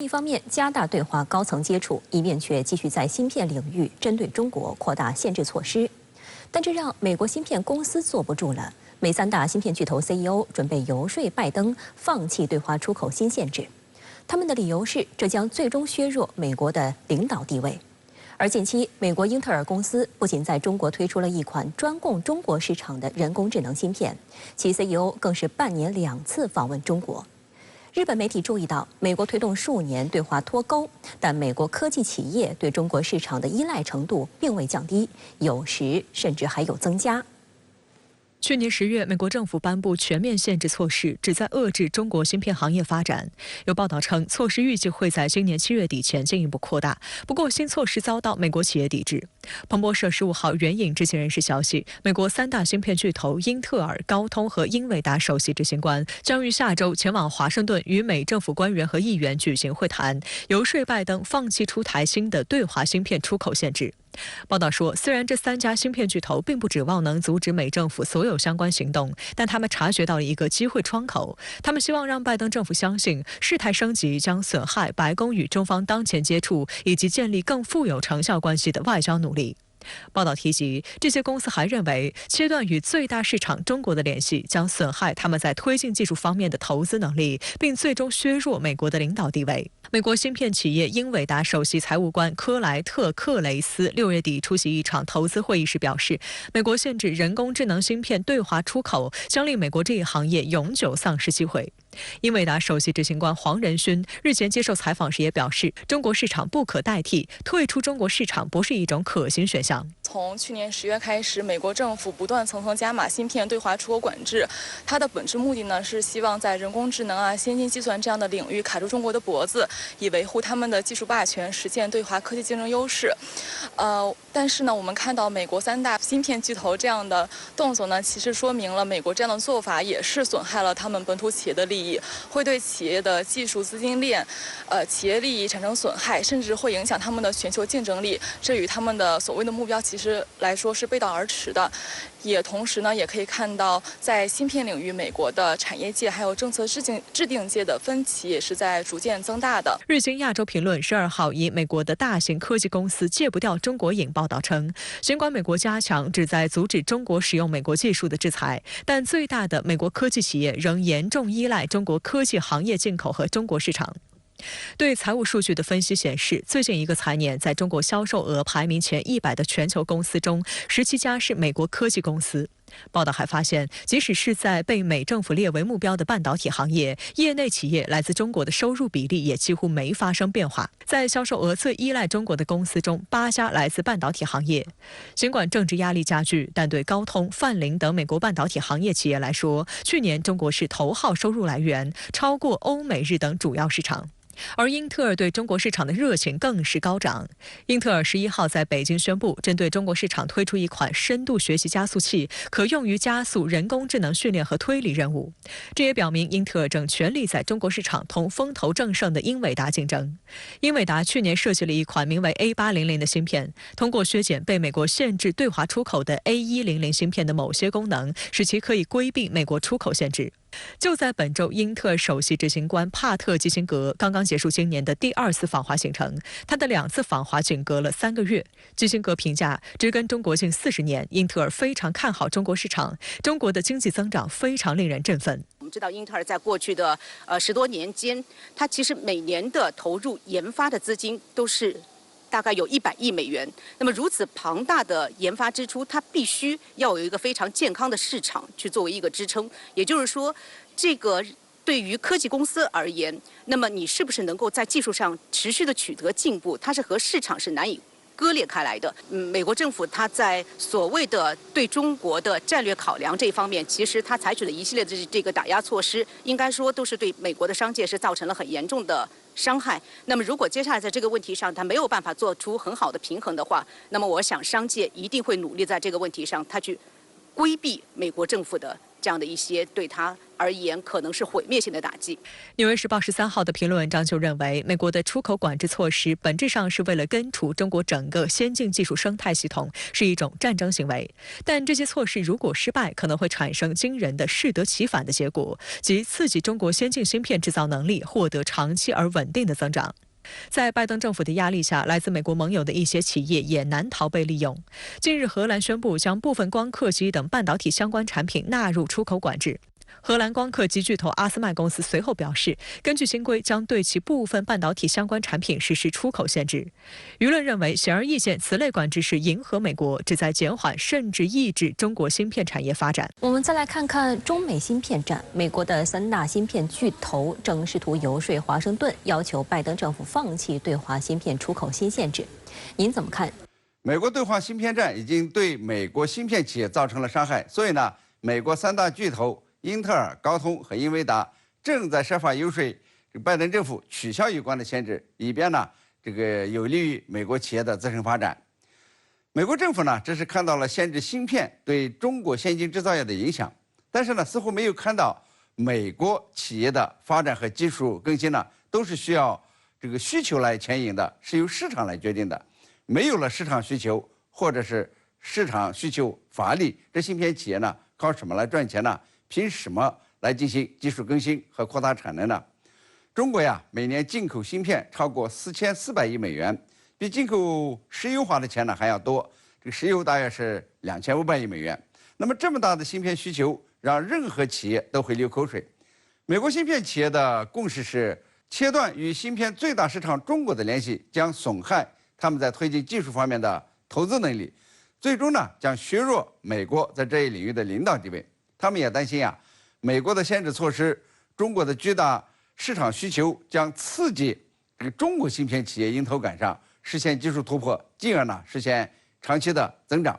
一方面加大对华高层接触，一面却继续在芯片领域针对中国扩大限制措施，但这让美国芯片公司坐不住了。美三大芯片巨头 CEO 准备游说拜登放弃对华出口新限制，他们的理由是这将最终削弱美国的领导地位。而近期，美国英特尔公司不仅在中国推出了一款专供中国市场的人工智能芯片，其 CEO 更是半年2次访问中国。日本媒体注意到，美国推动数年对华脱钩，但美国科技企业对中国市场的依赖程度并未降低，有时甚至还有增加。去年10月，美国政府颁布全面限制措施，旨在遏制中国芯片行业发展。有报道称，措施预计会在今年7月底前进一步扩大。不过，新措施遭到美国企业抵制。彭博社15号援引知情人士消息，美国3大芯片巨头英特尔、高通和英伟达首席执行官将于下周前往华盛顿与美政府官员和议员举行会谈，游说拜登放弃出台新的对华芯片出口限制。报道说，虽然这3家芯片巨头并不指望能阻止美政府所有相关行动，但他们察觉到了一个机会窗口。他们希望让拜登政府相信，事态升级将损害白宫与中方当前接触以及建立更富有成效关系的外交努力。报道提及，这些公司还认为，切断与最大市场中国的联系将损害他们在推进技术方面的投资能力，并最终削弱美国的领导地位。美国芯片企业英伟达首席财务官科莱特·克雷斯6月底出席一场投资会议时表示，美国限制人工智能芯片对华出口，将令美国这一行业永久丧失机会。英伟达首席执行官黄仁勋日前接受采访时也表示，中国市场不可代替，退出中国市场不是一种可行选项。从去年10月开始，美国政府不断层层加码芯片对华出口管制，它的本质目的呢是希望在人工智能先进计算这样的领域卡住中国的脖子，以维护他们的技术霸权，实现对华科技竞争优势。但是呢，我们看到美国3大芯片巨头这样的动作呢，其实说明了美国这样的做法也是损害了他们本土企业的利益，会对企业的技术资金链、企业利益产生损害，甚至会影响他们的全球竞争力。这与他们的所谓的目标其实来说是背道而驰的。也同时呢，也可以看到，在芯片领域，美国的产业界还有政策制定界的分歧也是在逐渐增大的。日经亚洲评论12号以美国的大型科技公司戒不掉中国瘾报道称，尽管美国加强旨在阻止中国使用美国技术的制裁，但最大的美国科技企业仍严重依赖中国科技行业进口和中国市场。对财务数据的分析显示，最近一个财年在中国销售额排名前100的全球公司中，17家是美国科技公司。报道还发现，即使是在被美政府列为目标的半导体行业，业内企业来自中国的收入比例也几乎没发生变化。在销售额最依赖中国的公司中，8家来自半导体行业。尽管政治压力加剧，但对高通、泛凌等美国半导体行业企业来说，去年中国是头号收入来源，超过欧美日等主要市场。而英特尔对中国市场的热情更是高涨。英特尔11号在北京宣布，针对中国市场推出一款深度学习加速器，可用于加速人工智能训练和推理任务。这也表明英特尔正全力在中国市场同风头正盛的英伟达竞争。英伟达去年设计了一款名为 A800 的芯片，通过削减被美国限制对华出口的 A100 芯片的某些功能，使其可以规避美国出口限制。就在本周，英特尔首席执行官帕特基辛格刚刚结束今年的第2次访华行程，他的2次访华仅隔了3个月。基辛格评价，植根中国近40年，英特尔非常看好中国市场，中国的经济增长非常令人振奋。我们知道，英特尔在过去的10多年间，它其实每年的投入研发的资金都是大概有100亿美元。那么如此庞大的研发支出，它必须要有一个非常健康的市场去作为一个支撑。也就是说，这个对于科技公司而言，那么你是不是能够在技术上持续的取得进步，它是和市场是难以割裂开来的。美国政府它在所谓的对中国的战略考量这一方面，其实它采取了一系列的这个打压措施，应该说都是对美国的商界是造成了很严重的伤害。那么如果接下来在这个问题上它没有办法做出很好的平衡的话，那么我想商界一定会努力在这个问题上它去规避美国政府的这样的一些对他而言可能是毁灭性的打击。纽约时报13号的评论文章就认为，美国的出口管制措施本质上是为了根除中国整个先进技术生态系统，是一种战争行为。但这些措施如果失败，可能会产生惊人的适得其反的结果，即刺激中国先进芯片制造能力获得长期而稳定的增长。在拜登政府的压力下，来自美国盟友的一些企业也难逃被利用。近日，荷兰宣布将部分光刻机等半导体相关产品纳入出口管制。荷兰光刻机巨头阿斯麦公司随后表示，根据新规，将对其部分半导体相关产品实施出口限制。舆论认为，显而易见，此类管制是迎合美国，旨在减缓甚至抑制中国芯片产业发展。我们再来看看中美芯片战，美国的3大芯片巨头正试图游说华盛顿，要求拜登政府放弃对华芯片出口新限制。您怎么看？美国对华芯片战已经对美国芯片企业造成了伤害，所以呢，美国3大巨头英特尔、高通和英伟达正在设法游说拜登政府取消有关的限制，以便呢有利于美国企业的自身发展。美国政府呢这是看到了限制芯片对中国先进制造业的影响，但是呢似乎没有看到美国企业的发展和技术更新呢都是需要需求来牵引的，是由市场来决定的。没有了市场需求，或者是市场需求乏力，这芯片企业呢靠什么来赚钱呢？凭什么来进行技术更新和扩大产能呢？中国呀，每年进口芯片超过4400亿美元，比进口石油花的钱呢还要多。石油大约是2500亿美元。那么这么大的芯片需求，让任何企业都会流口水。美国芯片企业的共识是，切断与芯片最大市场中国的联系，将损害他们在推进技术方面的投资能力，最终呢将削弱美国在这一领域的领导地位。他们也担心美国的限制措施，中国的巨大市场需求将刺激中国芯片企业迎头赶上，实现技术突破，进而呢实现长期的增长。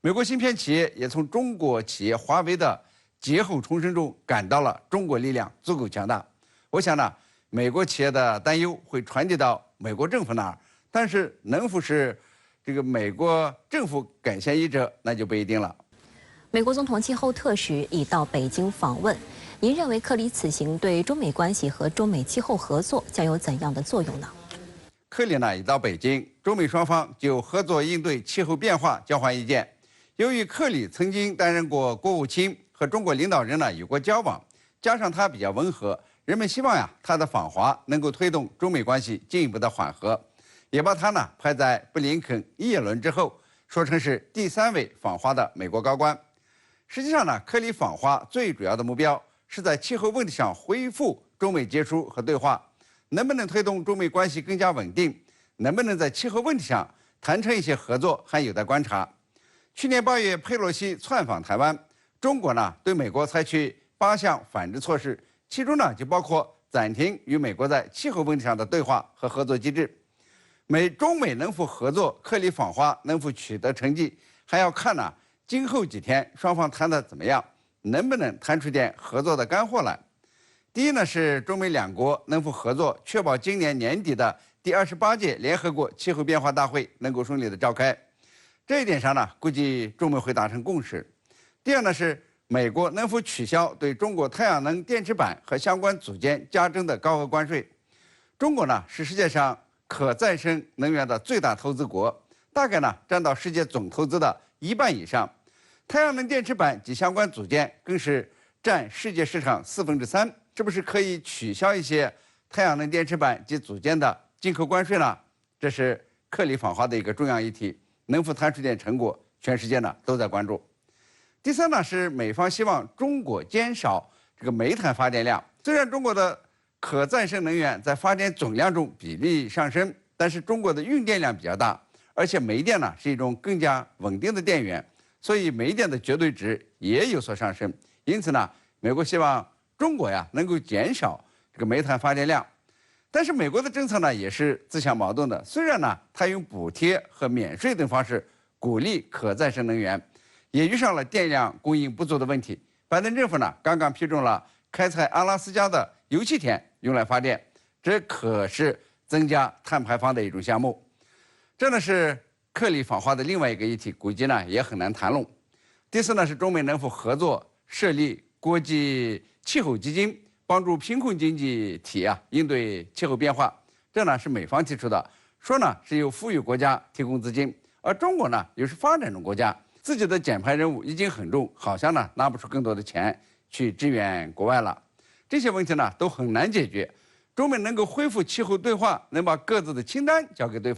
美国芯片企业也从中国企业华为的劫后重生中感到了中国力量足够强大。我想呢，美国企业的担忧会传递到美国政府那儿，但是能否使美国政府改弦易辙，那就不一定了。美国总统气候特使已到北京访问，您认为克里此行对中美关系和中美气候合作将有怎样的作用呢？克里呢已到北京，中美双方就合作应对气候变化交换意见。由于克里曾经担任过国务卿，和中国领导人呢有过交往，加上他比较温和，人们希望他的访华能够推动中美关系进一步的缓和，也把他呢排在布林肯、耶伦之后，说成是第3位访华的美国高官。实际上呢，克里访华最主要的目标是在气候问题上恢复中美接触和对话，能不能推动中美关系更加稳定，能不能在气候问题上谈成一些合作，还有待观察。去年8月，佩洛西窜访台湾，中国呢对美国采取8项反制措施，其中呢就包括暂停与美国在气候问题上的对话和合作机制。中美能否合作，克里访华能否取得成绩，还要看今后几天双方谈得怎么样，能不能谈出点合作的干货来。第一呢是中美两国能否合作，确保今年年底的第28届联合国气候变化大会能够顺利的召开。这一点上呢，估计中美会达成共识。第二呢是美国能否取消对中国太阳能电池板和相关组件加征的高额关税。中国呢是世界上可再生能源的最大投资国，大概呢占到世界总投资的1半以上。太阳能电池板及相关组件更是占世界市场3/4，是不是可以取消一些太阳能电池板及组件的进口关税呢？这是克里访华的一个重要议题，能否谈出点成果，全世界呢都在关注。第三呢是美方希望中国减少煤炭发电量。虽然中国的可再生能源在发电总量中比例上升，但是中国的用电量比较大，而且煤电呢是一种更加稳定的电源，所以煤电的绝对值也有所上升。因此呢，美国希望中国能够减少煤炭发电量。但是美国的政策呢也是自相矛盾的，虽然呢它用补贴和免税等方式鼓励可再生能源，也遇上了电量供应不足的问题。拜登政府呢刚刚批准了开采阿拉斯加的油气田用来发电，这可是增加碳排放的一种项目。这呢是克里访华的另外一个议题，估计呢也很难谈拢。第四呢是中美能否合作设立国际气候基金，帮助贫困经济体应对气候变化。这呢是美方提出的，说呢是由富裕国家提供资金，而中国呢又是发展中国家，自己的减排任务已经很重，好像呢拿不出更多的钱去支援国外了。这些问题呢都很难解决。中美能够恢复气候对话，能把各自的清单交给对方。